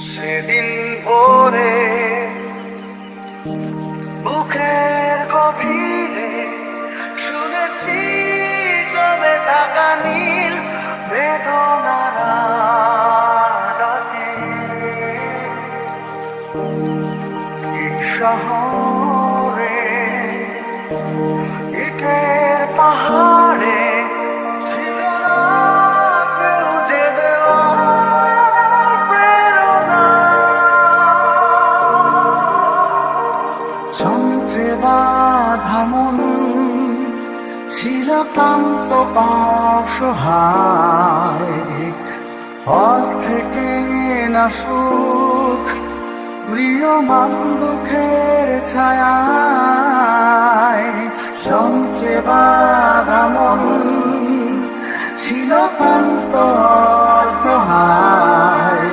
সেদিন ভোরে বুকের গভীরে শুনেছি জমে থাকা নীল বেদনার ডাকে। কি শহরে ইটের পাহাড়ে ছিল না কেউ যে দেওয়ার প্রেরণা। যন্ত্রে বাঁধা মন ছিল ক্লান্ত অসহায়, অর্থে কেনা সুখ ম্রিয়মান দুঃখের ছায়ায়। যন্ত্রে বাঁধা মন ছিল ক্লান্ত অসহায়,